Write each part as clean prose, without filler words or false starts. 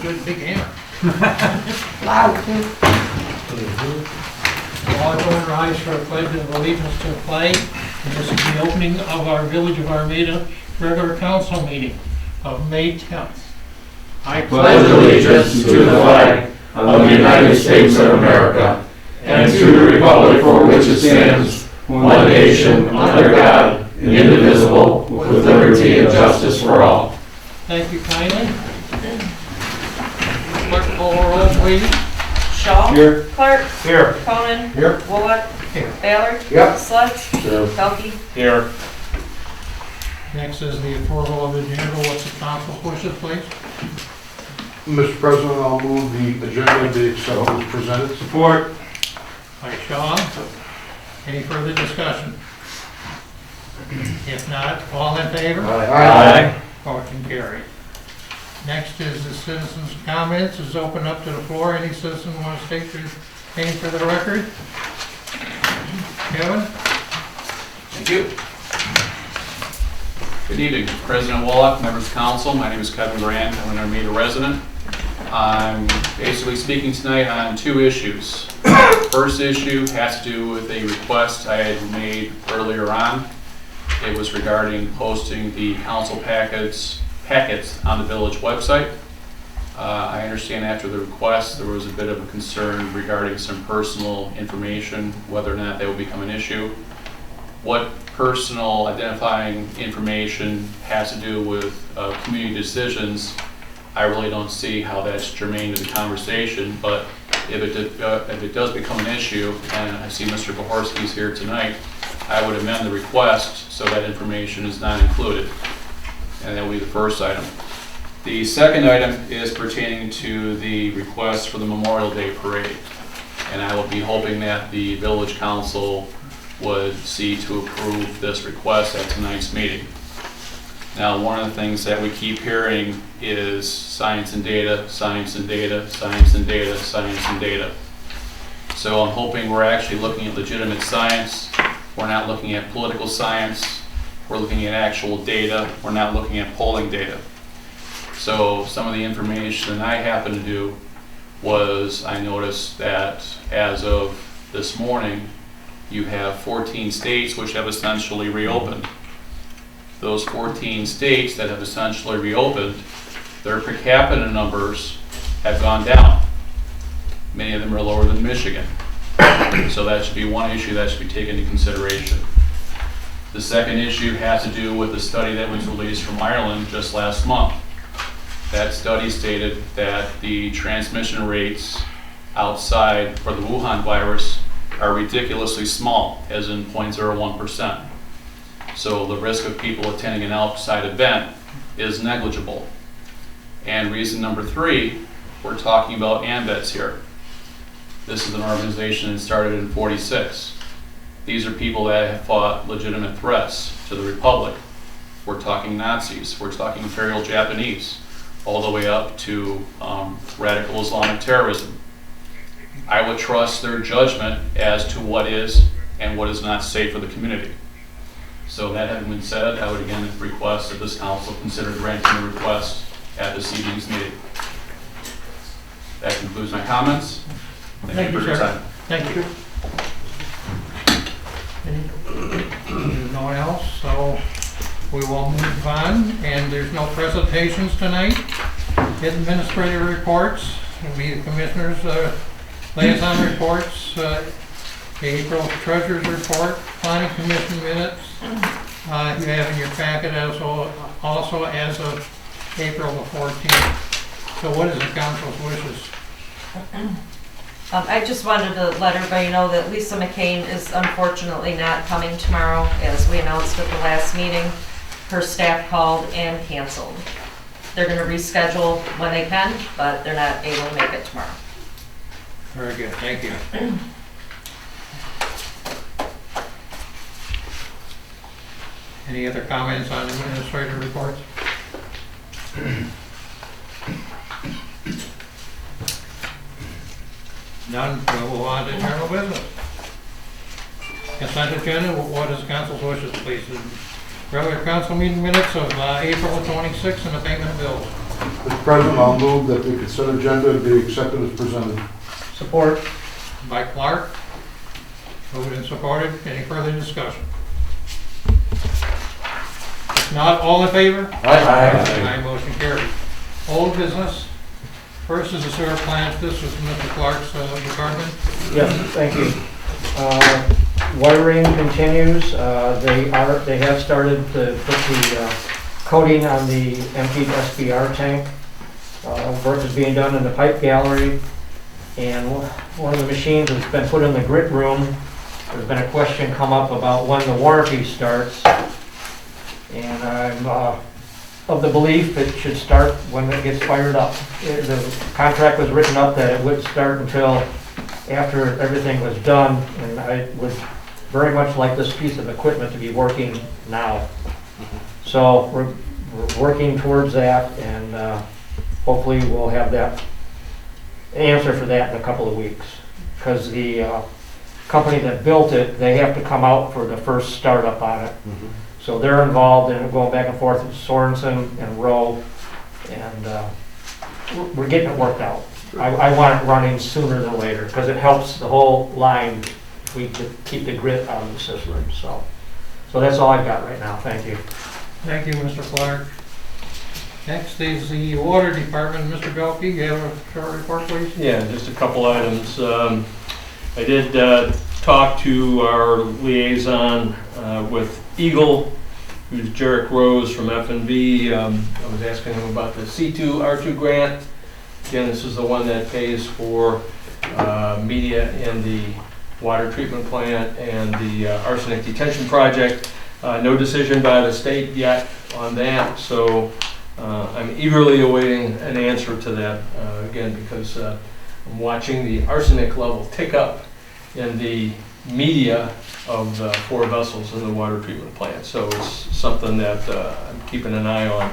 good big hammer. Loud. All everyone rise for a pledge of allegiance to the flag. And this is the opening of our Village of Armada regular council meeting of May 10th. I pledge allegiance to the flag of the United States of America and to the republic for which it stands, one nation, under God, indivisible, with liberty and justice for all. Thank you kindly. Clerk, call the roll, please. Shaw. Here. Clark. Here. Conan. Here. Bullock. Here. Baylor. Yep. Sledge. Here. Pelkey. Here. Next is the approval of the agenda. What's the council's wishes, please? Mr. President, I'll move the agenda be accepted as presented. Support. By Shaw. Any further discussion? If not, all in favor? Aye. Motion carried. Next is the citizens' comments. Is open up to the floor. Any citizen want to state their name for the record? Kevin? Thank you. Good evening, President Wallach, members of council. My name is Kevin Grant. I'm an Armada resident. I'm basically speaking tonight on two issues. First issue has to do with a request I had made earlier on. It was regarding posting the council packets on the village website. I understand after the request there was a bit of a concern regarding some personal information, whether or not that will become an issue. What personal identifying information has to do with community decisions, I really don't see how that's germane to the conversation, but if it does become an issue, and I see Mr. Bohorski's here tonight, I would amend the request so that information is not included. And that will be the first item. The second item is pertaining to the request for the Memorial Day Parade. And I will be hoping that the Village Council would see to approve this request at tonight's meeting. Now, one of the things that we keep hearing is science and data, science and data, science and data, science and data. So I'm hoping we're actually looking at legitimate science. We're not looking at political science. We're looking at actual data. We're not looking at polling data. So some of the information I happened to do was I noticed that as of this morning, you have 14 states which have essentially reopened. Those 14 states that have essentially reopened, their per capita numbers have gone down. Many of them are lower than Michigan. So that should be one issue that should be taken into consideration. The second issue has to do with the study that was released from Ireland just last month. That study stated that the transmission rates outside for the Wuhan virus are ridiculously small, as in 0.01%. So the risk of people attending an outside event is negligible. And reason number three, we're talking about AMBETs here. This is an organization that started in '46. These are people that have fought legitimate threats to the Republic. We're talking Nazis, we're talking Imperial Japanese, all the way up to radical Islamic terrorism. I would trust their judgment as to what is and what is not safe for the community. So that having been said, I would again request that this council consider granting the request at this evening's meeting. That concludes my comments. Thank you for your time. Thank you. No one else, so we will move on. And there's no presentations tonight. Administrative reports will be the commissioners' liaison reports, the April treasurer's report, planning commission minutes. You have in your packet also as of April the 14th. So what is the council's wishes? I just wanted to let everybody know that Lisa McCain is unfortunately not coming tomorrow, as we announced at the last meeting. Her staff called and canceled. They're going to reschedule when they can, but they're not able to make it tomorrow. Very good, thank you. Any other comments on administrative reports? None, we'll move on to general business. Consent agenda, what is council's wishes, please? Regular council meeting minutes of April 26th and the payment of bills. Mr. President, I'll move that the consent agenda be accepted as presented. Support. By Clark. Moved and supported. Any further discussion? If not, all in favor? Aye. Motion carried. Old business. First is the sewer plant. This was Mr. Clark's department. Yes, thank you. Wiring continues. They have started to put the coating on the emptied SBR tank. Work is being done in the pipe gallery. And one of the machines has been put in the grit room. There's been a question come up about when the warranty starts. And I'm of the belief it should start when it gets fired up. The contract was written up that it wouldn't start until after everything was done, and I would very much like this piece of equipment to be working now. So we're working towards that, and hopefully we'll have that answer for that in a couple of weeks. Because the company that built it, they have to come out for the first startup on it. So they're involved in going back and forth with Sorensen and Rowe, and we're getting it worked out. I want it running sooner than later because it helps the whole line if we could keep the grit out of the system. So that's all I've got right now. Thank you. Thank you, Mr. Clark. Next is the water department. Mr. Belkey, you have a short report, please? Yeah, just a couple items. I did talk to our liaison with Eagle, who's Jarek Rose from F&B. I was asking him about the C2 R2 grant. Again, this is the one that pays for media in the water treatment plant and the arsenic detention project. No decision by the state yet on that, so I'm eagerly awaiting an answer to that, again, because I'm watching the arsenic level tick up in the media of the 4 vessels in the water treatment plant. So it's something that I'm keeping an eye on.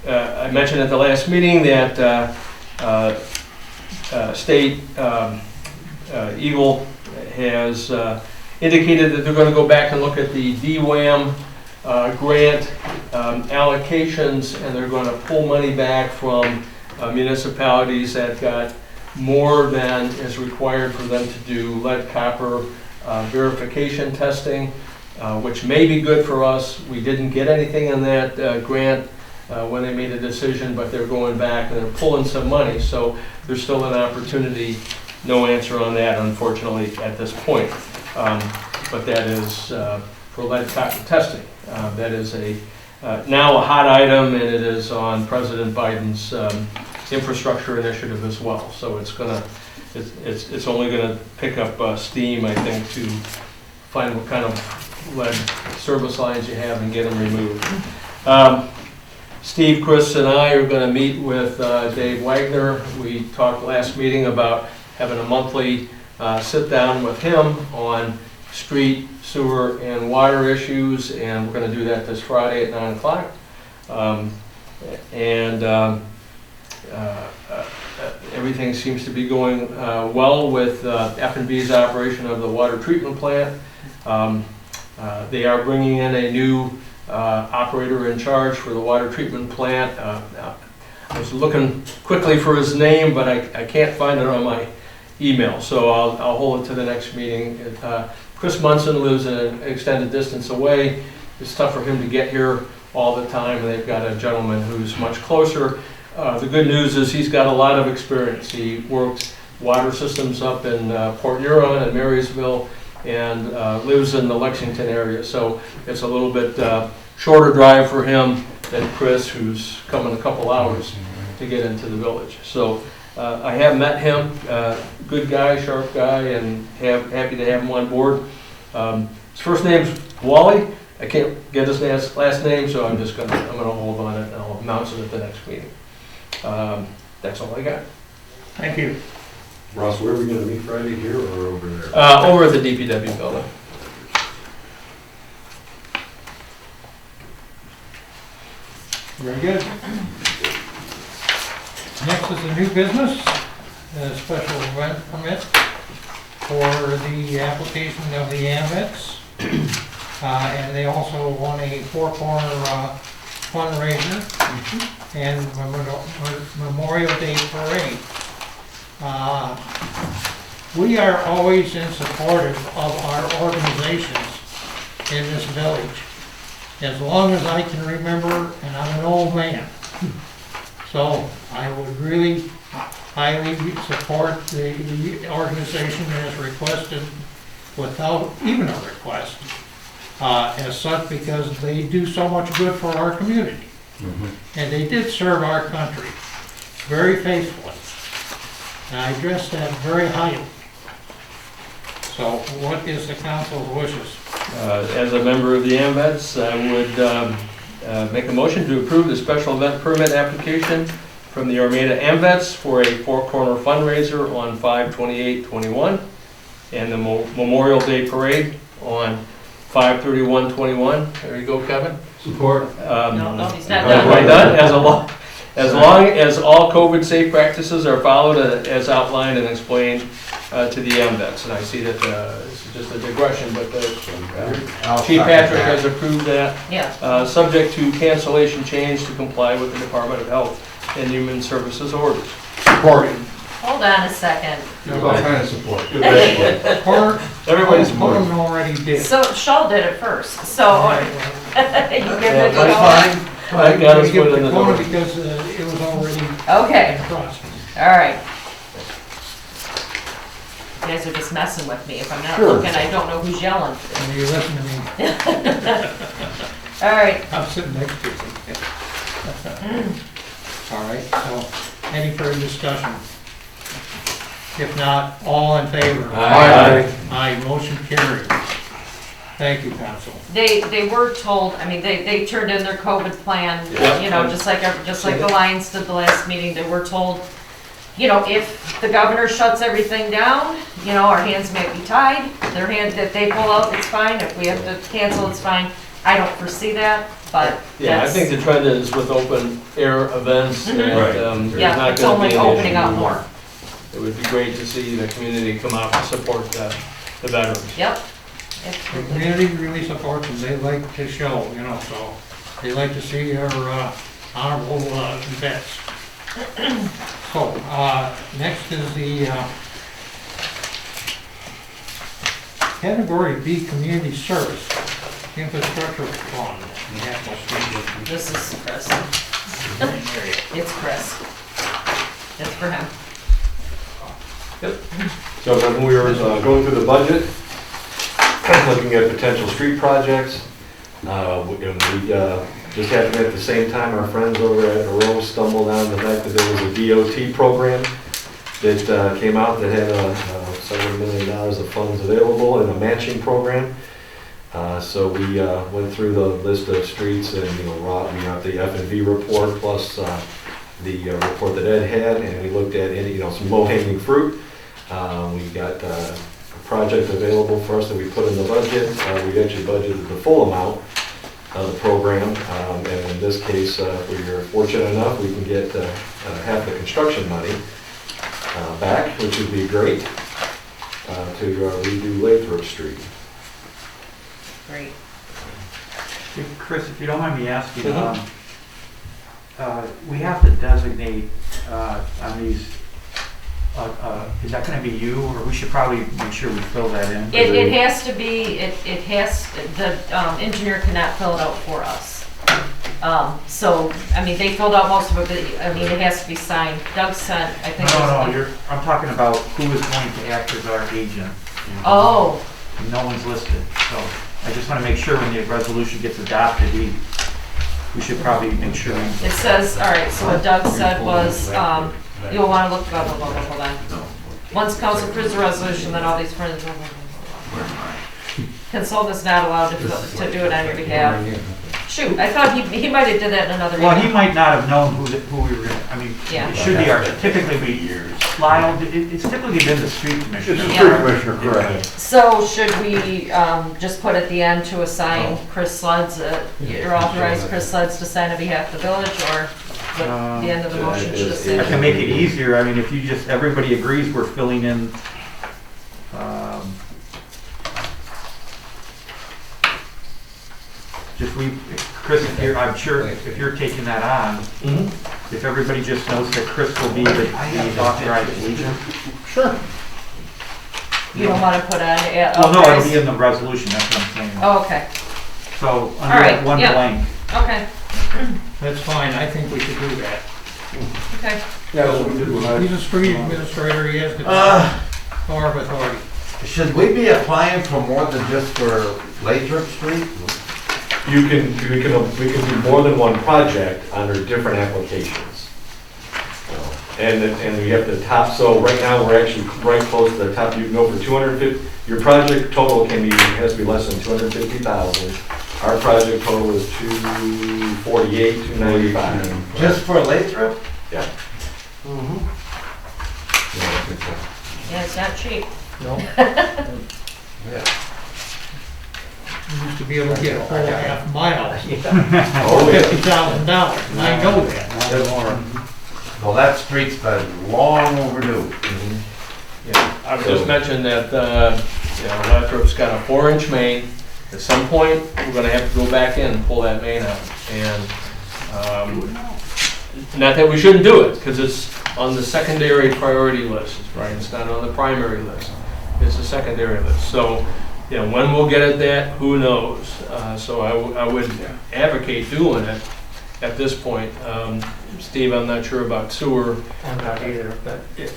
I mentioned at the last meeting that State Eagle has indicated that they're going to go back and look at the DWAM grant allocations, and they're going to pull money back from municipalities that got more than is required for them to do lead copper verification testing, which may be good for us. We didn't get anything in that grant when they made a decision, but they're going back and they're pulling some money, so there's still an opportunity. No answer on that, unfortunately, at this point. But that is for lead copper testing. That is now a hot item, and it is on President Biden's infrastructure initiative as well. So it's only gonna pick up steam, I think, to find what kind of lead service lines you have and get them removed. Steve, Chris, and I are going to meet with Dave Wagner. We talked last meeting about having a monthly sit down with him on street, sewer, and water issues, and we're going to do that this Friday at 9 o'clock. Everything seems to be going well with F&B's operation of the water treatment plant. They are bringing in a new operator in charge for the water treatment plant. I was looking quickly for his name, but I can't find it on my email, so I'll hold it to the next meeting. Chris Munson lives an extended distance away. It's tough for him to get here all the time, and they've got a gentleman who's much closer. The good news is he's got a lot of experience. He worked water systems up in Port Huron and Marysville, and lives in the Lexington area, so it's a little bit shorter drive for him than Chris, who's coming a couple hours to get into the village. So I have met him, good guy, sharp guy, and happy to have him on board. His first name's Wally. I can't get his last name, so I'm gonna hold on it, and I'll announce it at the next meeting. That's all I got. Thank you. Ross, where are we gonna meet Friday, here or over there? Over at the DPW building. Very good. Next is the new business, a special event permit for the application of the AMETs. And they also want a four-corner fundraiser and Memorial Day Parade. We are always in support of our organizations in this village, as long as I can remember, and I'm an old man. So I would really highly support the organization as requested without even a request, as such, because they do so much good for our community. And they did serve our country very faithfully. And I address that very highly. So what is the council's wishes? As a member of the AMVETS, I would make a motion to approve the special event permit application from the Armada AMVETS for a Four Corner fundraiser on 5/28/21 and the Memorial Day Parade on 5/31/21. There you go, Kevin. Support. No, he's not Quite done. done. As long as all COVID safe practices are followed as outlined and explained to the AMVETS. And I see that this is just a digression, but Chief Patrick has approved that, Yeah, subject to cancellation change to comply with the Department of Health and Human Services orders. Support. hold on a second. All kind of support. Everybody's Horton already did. So Shaw did it first, so Right, you give Yeah, it that's to I got us We give put it in to the Kona door. because it was already Okay, in process. all right. You guys are just messing with me. If I'm not Sure. looking, I don't know who's yelling. And you listen to me, All right, I'm sitting next to you. All right, so any further discussion? If not, all in favor? Aye. Aye, motion carried. Thank you, council. they were told, I mean, they turned in their COVID plan, you know, just like the Lions did the last meeting. They were told, you know, if the governor shuts everything down, you know, our hands may be tied. Their hand, if they pull out, it's fine. If we have to cancel, it's fine. I don't foresee that, but Yeah, I that's, think the trend is with open air events Mhm. and Right. there's yeah, not it's going to only be an opening issue. up more. It would be great to see the community come out and support the veterans. Yep. The Absolutely. community really supports them, they like to show, you know, so they like to see our honorable vets. So, next is the Category B Community Service Infrastructure Fund. This is Chris. It's Chris. It's for him. So when we were going through the budget, looking at potential street projects, we just happened at the same time, our friends over at Arose stumbled on the fact that there was a DOT program that came out that had several $1 million of funds available in a matching program. So we went through the list of streets and, you know, we have the F&V report plus the report that Ed had, and we looked at any, you know, some low-hanging fruit. We got a project available for us that we put in the budget. We actually budgeted the full amount of the program, and in this case, if we're fortunate enough, we can get half the construction money back, which would be great, to redo Lathrop Street. Great. Hey, Chris, if you don't mind me asking, we have to designate on these, is that going to be you, or we should probably make sure we fill that in? It has to be, it has, the engineer cannot fill it out for us. So, I mean, they filled out most of it, but, I mean, it has to be signed. Doug sent, I think. No, I'm talking about who is going to act as our agent. Oh, No one's listed, so I just want to make sure when the resolution gets adopted, we should probably make sure. it says, all right, so what Doug said was, you'll want to look, hold on. Once council approves the resolution, then all these friends, consultant is not allowed to do it on your behalf. Shoot, I thought he might have did that in another Well, he meeting. might not have known who we were going to, I mean, Yeah. it should be typically be Lyle, it's typically been the street It's commissioner. the Yeah. street commissioner, correct. So should we just put at the end to assign Chris Sluds, or authorize Chris Sluds to sign on behalf of the village, or what the end of the motion should just I say? can make it easier, I mean, if you just, everybody agrees we're filling in, just Chris, I'm sure if you're taking that on, if everybody just knows that Chris will be the authorized agent. Sure. You don't want to put on it? Well, no, it'll be in the resolution, that's what I'm saying. Oh, okay, So, right, under one yeah. blank. okay, That's fine, I think we should do that. okay. Yeah, that's what we did when I. He's a street administrator, he has the power of authority. Should we be applying for more than just for Lathrop Street? We can do more than one project under different applications. And we have the top, so right now, we're actually right close to the top. You can go for 250, your project total has to be less than 250,000. Our project total is 248, 295. Just for Lathrop? Yeah. Yeah, it's not cheap. No? We used to be able to get a whole half mile for Oh, yeah. $50,000, and I know that. Well, that street's been long overdue. Yeah, I would just mention that, Lathrop's got a 4-inch main. At some point, we're gonna have to go back in and pull that main out. And, not that we shouldn't do it, because it's on the secondary priority list, right? It's not on the primary list. It's a secondary list. So, when we'll get at that, who knows? So I would advocate doing it at this point. Steve, I'm not sure about sewer. I'm not either, but I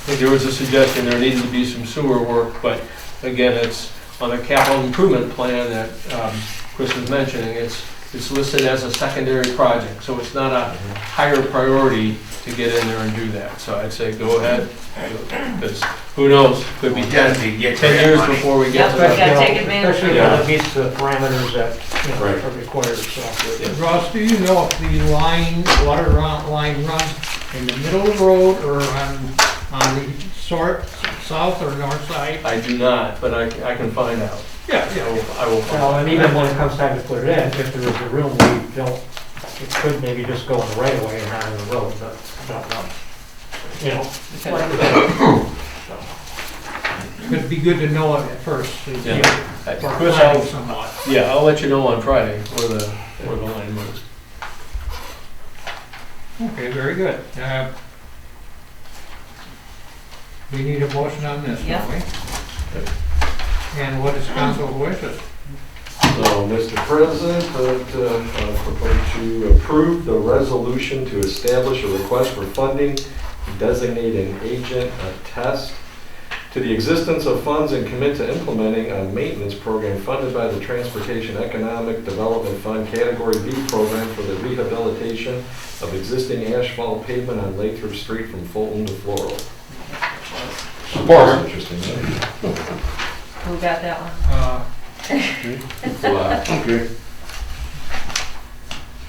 think there was a suggestion there needed to be some sewer work, but again, it's on the capital improvement plan that Chris was mentioning. It's listed as a secondary project, so it's not a higher priority to get in there and do that. So I'd say go ahead, because who knows, could be 10 years before we get Yep, to we that. gotta take advantage of especially it. when it meets the parameters that, Right. are required, so. Ross, do you know if the water line runs in the middle of the road or on the south or north side? I do not, but I can find out. Yeah, I will find Well, out. and even when it comes time to put it in, if there is a room, we don't, it could maybe just go in the right of way and not in the road, but, It'd be good to know it at first. Yeah. For Chris, planning somewhat. Yeah, I'll let you know on Friday where the line moves. Okay, very good. We need a motion on this, Yeah. don't we? And what is council's wishes? So, Mr. President, I propose to approve the resolution to establish a request for funding, designate an agent, attest to the existence of funds and commit to implementing a maintenance program funded by the Transportation Economic Development Fund Category B program for the rehabilitation of existing asphalt pavement on Lathrop Street from Fulton to Floral. Support. Interesting, right? Who got that one? Okay.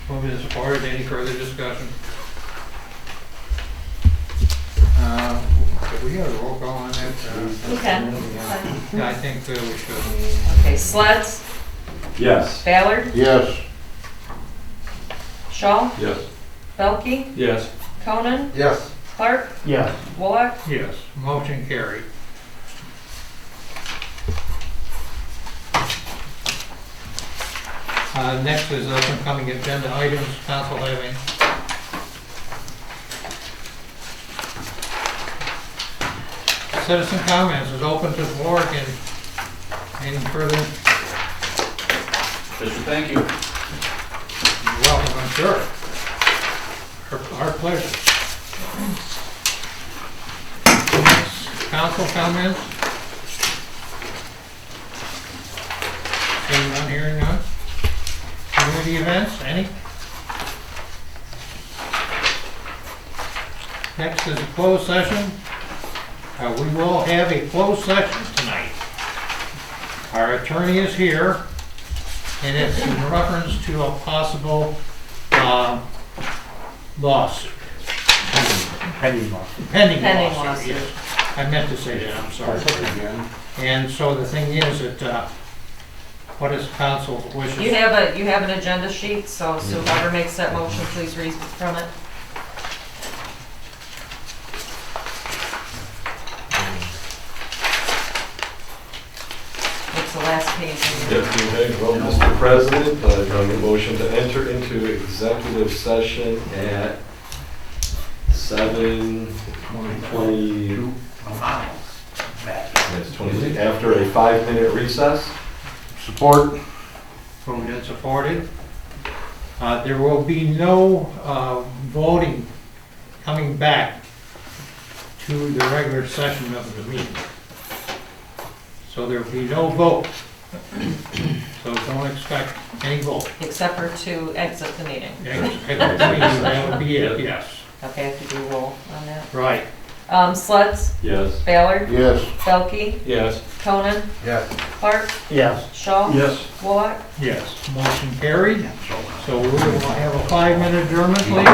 Moving and supported, any further discussion? We got a roll call on that. You can. Yeah, I think we should. Okay, Sleds, Yes. Ballard, Yes. Shaw, Yes. Belkey, Yes. Conan, Yes. Clark, yes. Wallach. Yes, motion carried. Next is up and coming agenda items, council having. Citizen comments is open to the floor. Can any further? Just a thank you. You're welcome, I'm sure. Our pleasure. Council comments? Seeing none, hearing none? Community events, any? Next is a closed session. We will have a closed session tonight. Our attorney is here, and it's in reference to a possible lawsuit. Pending law. Pending Pending lawsuit, lawsuit. yes. I meant to say that, I'm sorry. Again. And so the thing is that, what is council's wishes? You have an agenda sheet, so whoever makes that motion, please read from it. It's the last page. Yep, okay, well, Mr. President, I make a motion to enter into executive session at 7:20, that's 20, after a 5-minute recess. Support. Moved and supported. There will be no voting coming back to the regular session of the meeting. So there will be no vote. So don't expect any vote. Except for to exit the meeting. That would be it, yes. Okay, I have to do a roll on that. Right. Sleds, Yes. Ballard, Yes. Belkey, Yes. Conan, Yes. Clark, Yes. Shaw. Yes. Wallach. Yes. Motion carried. So we will have a 5-minute adjournment, please.